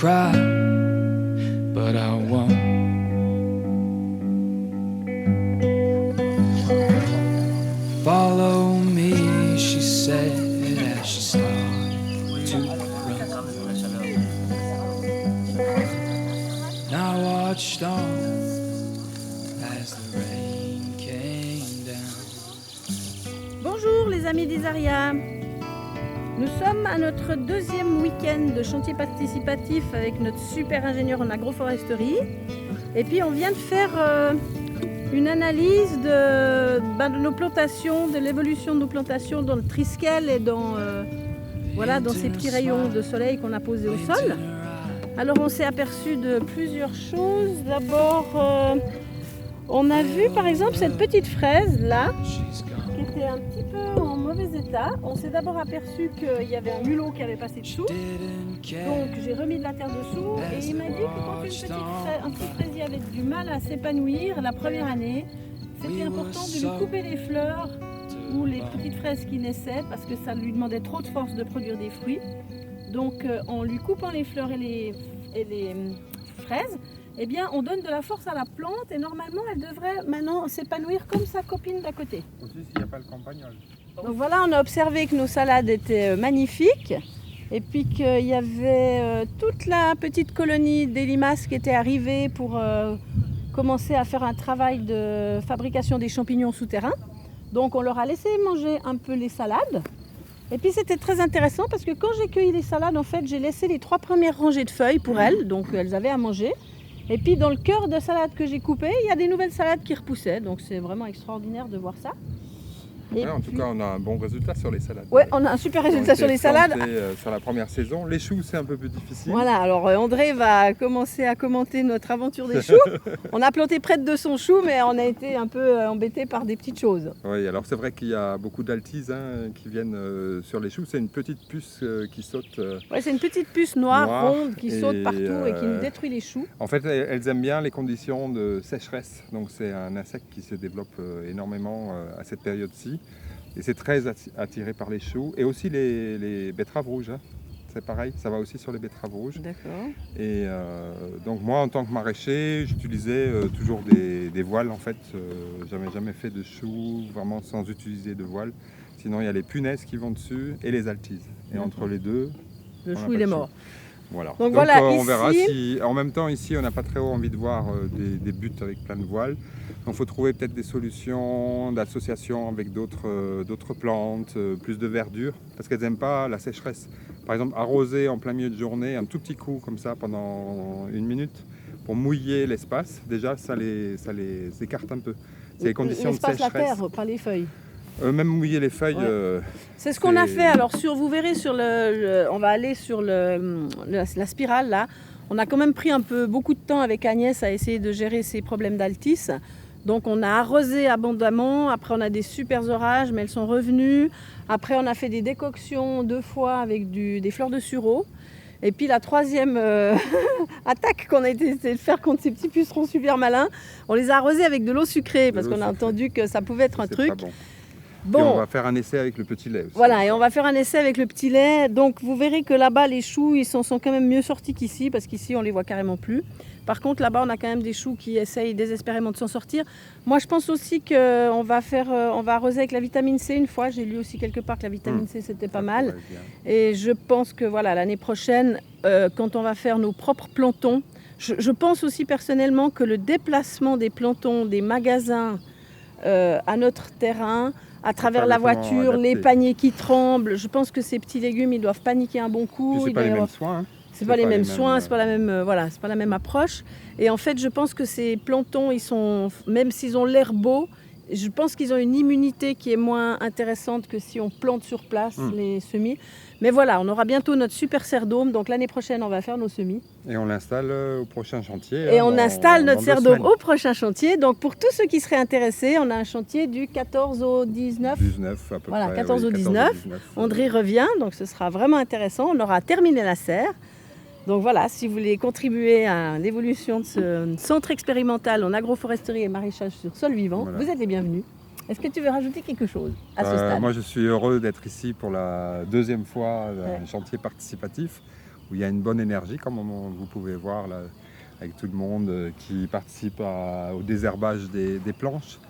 cry, but I won't. Follow me, she said as she started to run. I watched on as the rain came down. Bonjour les amis d'Isaria. Nous sommes à notre deuxième week-end de chantier participatif avec notre super ingénieur en agroforesterie. Et puis on vient de faire une analyse de nos plantations, de l'évolution de nos plantations dans le Triskel et dans ces petits rayons de soleil qu'on a posés au sol. Alors on s'est aperçu de plusieurs choses. D'abord, on a vu par exemple cette petite fraise là, qui était un petit peu en mauvais état. On s'est d'abord aperçu qu'il y avait un mulot qui avait passé dessous. Donc j'ai remis de la terre dessous et il m'a dit que quand un petit fraisier avait du mal à s'épanouir la première année, c'était important de lui couper les fleurs ou les petites fraises qui naissaient parce que ça lui demandait trop de force de produire des fruits. Donc en lui coupant les fleurs et les fraises, eh bien, on donne de la force à la plante et normalement elle devrait maintenant s'épanouir comme sa copine d'à côté. Aussi s'il n'y a pas le campagnol. Donc voilà, on a observé que nos salades étaient magnifiques et puis qu'il y avait toute la petite colonie des limaces qui était arrivée pour commencer à faire un travail de fabrication des champignons souterrains. Donc on leur a laissé manger un peu les salades. Et puis c'était très intéressant parce que quand j'ai cueilli les salades, en fait, j'ai laissé les 3 premières rangées de feuilles pour elles, donc elles avaient à manger. Et puis dans le cœur de salade que j'ai coupé, il y a des nouvelles salades qui repoussaient, donc c'est vraiment extraordinaire de voir ça. Ouais, en tout cas, on a un bon résultat sur les salades. Oui, on a un super résultat sur les salades. Sur la première saison, les choux c'est un peu plus difficile. Voilà, alors André va commencer à commenter notre aventure des choux. On a planté près de 200 choux, mais on a été un peu embêtés par des petites choses. Oui, alors c'est vrai qu'il y a beaucoup d'altises qui viennent sur les choux. C'est une petite puce qui saute. Oui, c'est une petite puce noire ronde qui saute partout et qui nous détruit les choux. En fait, elles aiment bien les conditions de sécheresse. Donc c'est un insecte qui se développe énormément à cette période-ci. Et c'est très attiré par les choux et aussi les betteraves rouges. C'est pareil, ça va aussi sur les betteraves rouges. D'accord. Et donc moi, en tant que maraîcher, j'utilisais toujours des voiles. En fait, j'avais jamais fait de choux vraiment sans utiliser de voile. Sinon, il y a les punaises qui vont dessus et les altises. Et entre les deux, le chou il est mort. Voilà. Donc voilà, on ici... verra si. En même temps, ici, on n'a pas très envie de voir des buts avec plein de voiles. Donc il faut trouver peut-être des solutions d'association avec d'autres plantes, plus de verdure, parce qu'elles n'aiment pas la sécheresse. Par exemple, arroser en plein milieu de journée, un tout petit coup comme ça pendant 1 minute, pour mouiller l'espace, déjà ça les écarte un peu. C'est les conditions de sécheresse. L'espace, la terre, pas les feuilles. Même mouiller les feuilles. Ouais. C'est ce qu'on a fait. Alors vous verrez sur on va aller sur la spirale là. On a quand même pris beaucoup de temps avec Agnès à essayer de gérer ces problèmes d'altis. Donc on a arrosé abondamment, après on a des super orages, mais elles sont revenues. Après on a fait des décoctions 2 fois avec des fleurs de sureau. Et puis la 3e attaque qu'on a essayé de faire contre ces petits pucerons super malins, on les a arrosés avec de l'eau sucrée parce qu'on a entendu que ça pouvait être un truc. Bon. Et on va faire un essai avec le petit lait aussi. Voilà, et on va faire un essai avec le petit lait. Donc vous verrez que là-bas les choux ils sont quand même mieux sortis qu'ici parce qu'ici on les voit carrément plus. Par contre là-bas on a quand même des choux qui essayent désespérément de s'en sortir. Moi je pense aussi qu'on va arroser avec la vitamine C une fois. J'ai lu aussi quelque part que la vitamine C c'était pas mal. Et je pense que voilà, l'année prochaine quand on va faire nos propres plantons, je pense aussi personnellement que le déplacement des plantons des magasins à notre terrain, à travers la voiture, les paniers qui tremblent. Je pense que ces petits légumes, ils doivent paniquer un bon coup. C'est pas les mêmes soins. C'est pas les mêmes soins, c'est pas la même, c'est pas la même approche. Et en fait, je pense que ces plantons, même s'ils ont l'air beaux, je pense qu'ils ont une immunité qui est moins intéressante que si on plante sur place les semis. Mais voilà, on aura bientôt notre super serre d'aume. Donc l'année prochaine, on va faire nos semis. Et on l'installe au prochain chantier. Et on installe notre serre d'aume au prochain chantier. Donc pour tous ceux qui seraient intéressés, on a un chantier du 14 au 19. 19 à peu voilà, près. 14 au 19. André revient, donc ce sera vraiment intéressant. On aura terminé la serre. Donc voilà, si vous voulez contribuer à l'évolution de ce centre expérimental en agroforesterie et maraîchage sur sol vivant, vous êtes les bienvenus. Est-ce que tu veux rajouter quelque chose à ce stade ? Moi, je suis heureux d'être ici pour la 2e fois d'un chantier participatif où il y a une bonne énergie, comme vous pouvez voir là, avec tout le monde qui participe au désherbage des planches.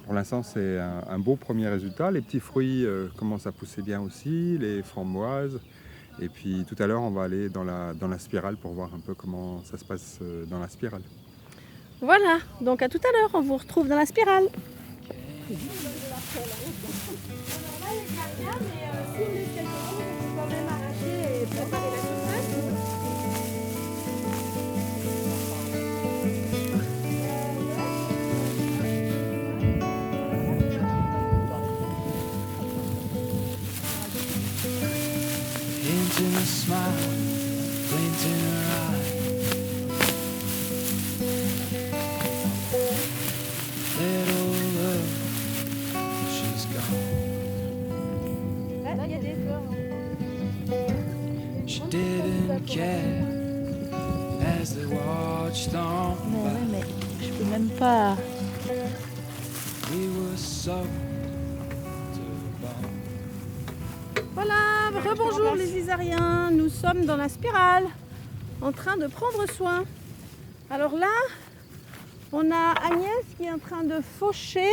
Pour l'instant, c'est un beau premier résultat. Les petits fruits commencent à pousser bien aussi, les framboises. Et puis tout à l'heure, on va aller dans la spirale pour voir un peu comment ça se passe dans la spirale. Voilà, donc à tout à l'heure, on vous retrouve dans la spirale. Hinting a smile, glinting her eye. Little love, she's gone. She didn't care as they watched on by. Mais je peux même pas. We were so Voilà, rebonjour les Isariens, nous sommes dans la spirale, en train de prendre soin. Alors là, on a Agnès qui est en train de faucher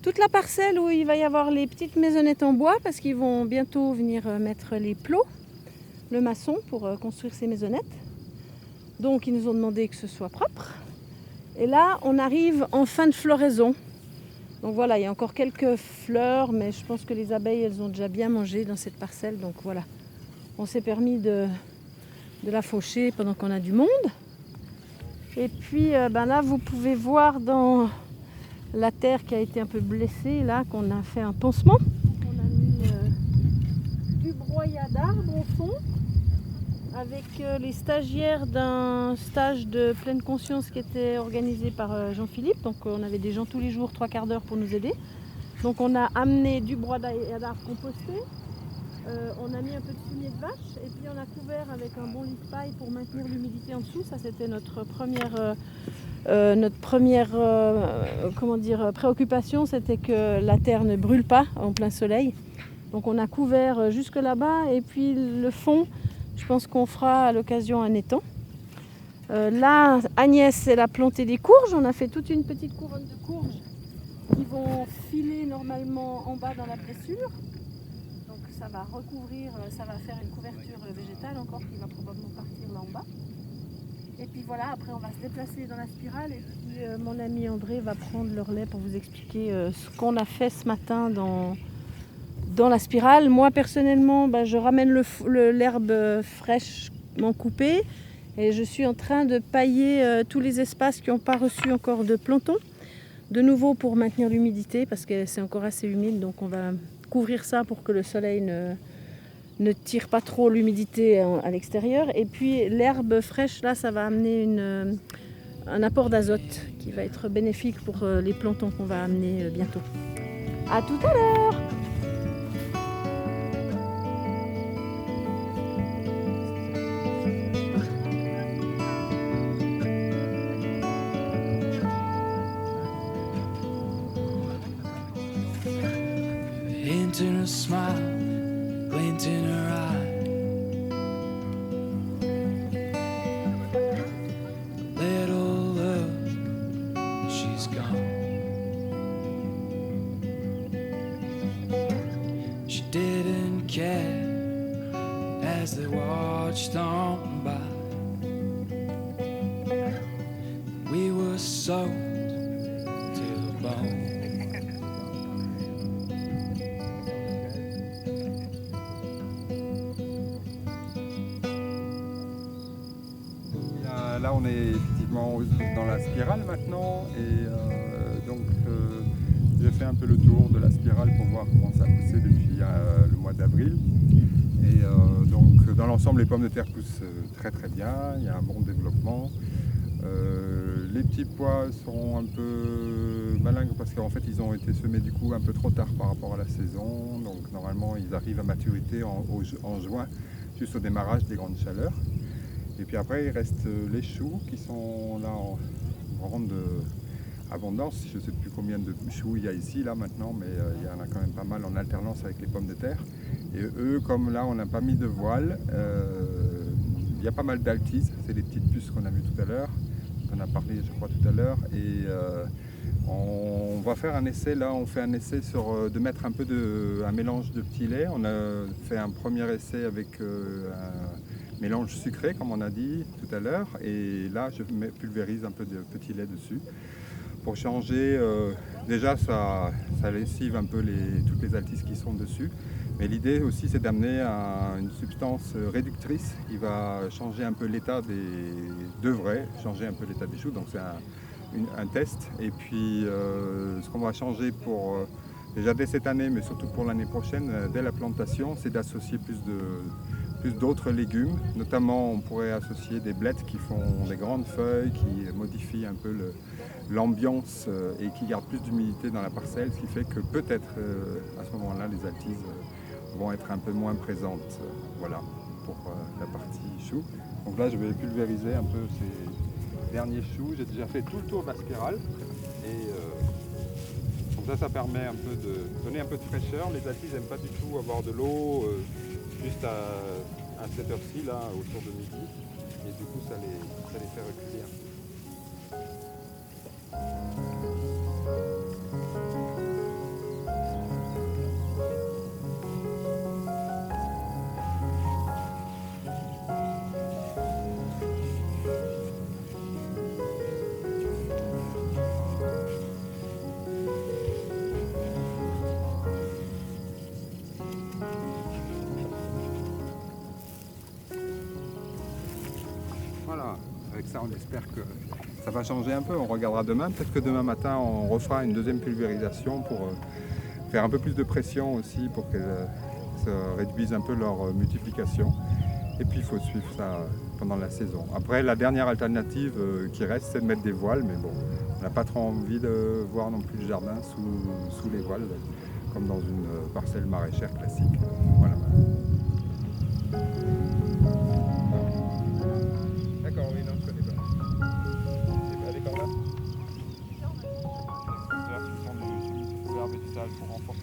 toute la parcelle où il va y avoir les petites maisonnettes en bois parce qu'ils vont bientôt venir mettre les plots, le maçon pour construire ces maisonnettes. Donc ils nous ont demandé que ce soit propre. Et là, on arrive en fin de floraison. Donc voilà, il y a encore quelques fleurs, mais je pense que les abeilles, elles ont déjà bien mangé dans cette parcelle. Donc voilà, on s'est permis de la faucher pendant qu'on a du monde. Et puis là, vous pouvez voir dans la terre qui a été un peu blessée, là, qu'on a fait un pansement. On a mis du broyat d'arbres au fond, avec les stagiaires d'un stage de pleine conscience qui était organisé par Jean-Philippe. Donc on avait des gens tous les jours, 3/4 d'heure pour nous aider. Donc on a amené du broyat d'arbres composté, on a mis un peu de fumier de vache et puis on a couvert avec un bon lit de paille pour maintenir l'humidité en dessous. Ça c'était notre première préoccupation, c'était que la terre ne brûle pas en plein soleil. Donc on a couvert jusque là-bas et puis le fond, je pense qu'on fera à l'occasion un étang. Là, Agnès, elle a planté des courges. On a fait toute une petite couronne de courges qui vont filer normalement en bas dans la blessure. Donc ça va recouvrir, ça va faire une couverture végétale encore qui va probablement partir là en bas. Et puis voilà, après on va se déplacer dans la spirale et puis mon ami André va prendre le relais pour vous expliquer ce qu'on a fait ce matin dans la spirale. Moi personnellement, je ramène l'herbe fraîchement coupée et je suis en train de pailler tous les espaces qui n'ont pas reçu encore de planton. De nouveau pour maintenir l'humidité parce que c'est encore assez humide, donc on va couvrir ça pour que le soleil ne tire pas trop l'humidité à l'extérieur. Et puis l'herbe fraîche, là, ça va amener un apport d'azote qui va être bénéfique pour les plantons qu'on va amener bientôt. À tout à l'heure! hinting a smile, glinting her eye. Little love, she's gone. She didn't care as they watched on by. We were soaked to the bone. Là, on est effectivement dans la spirale maintenant et donc j'ai fait un peu le tour de la spirale pour voir comment ça a poussé depuis le mois d'avril. Et donc dans l'ensemble, les pommes de terre poussent très très bien, il y a un bon développement. Les petits pois sont un peu malingres parce qu'en fait ils ont été semés du coup un peu trop tard par rapport à la saison. Donc normalement ils arrivent à maturité en juin, juste au démarrage des grandes chaleurs. Et puis après, il reste les choux qui sont là en grande abondance. Je ne sais plus combien de choux il y a ici, là maintenant, mais il y en a quand même pas mal en alternance avec les pommes de terre. Et eux, comme là on n'a pas mis de voile, il y a pas mal d'altises, c'est les petites puces qu'on a vues tout à l'heure, qu'on a parlé je crois tout à l'heure. Et on va faire un essai, là on fait un essai sur de mettre un peu un mélange de petit lait. On a fait un premier essai avec un mélange sucré comme on a dit tout à l'heure. Et là je pulvérise un peu de petit lait dessus. Pour changer, déjà ça lessive un peu toutes les altises qui sont dessus. Mais l'idée aussi c'est d'amener une substance réductrice qui va changer un peu l'état devrait changer un peu l'état des choux. Donc c'est un test. Et puis ce qu'on va changer pour déjà dès cette année, mais surtout pour l'année prochaine, dès la plantation, c'est d'associer plus d'autres légumes. Notamment, on pourrait associer des blettes qui font des grandes feuilles, qui modifient un peu l'ambiance et qui gardent plus d'humidité dans la parcelle, ce qui fait que peut-être à ce moment-là, les altises vont être un peu moins présentes. Voilà, pour la partie choux. Donc là, je vais pulvériser un peu ces derniers choux. J'ai déjà fait tout le tour de la spirale. Et donc ça permet un peu de donner un peu de fraîcheur. Les altises n'aiment pas du tout avoir de l'eau juste à cette heure-ci, là, autour de midi. Et du coup, ça les fait reculer un peu. Voilà, avec ça on espère que ça va changer un peu, on regardera demain, peut-être que demain matin on refera une deuxième pulvérisation pour faire un peu plus de pression aussi pour qu'elles se réduisent un peu leur multiplication. Et puis il faut suivre ça pendant la saison. Après la dernière alternative qui reste c'est de mettre des voiles, mais bon, on n'a pas trop envie de voir non plus le jardin sous les voiles, comme dans une parcelle maraîchère classique. Voilà. D'accord, oui, non, je connais pas. Elle est quand même. C'est-à-dire qu'ils font du herbicide pour renforcer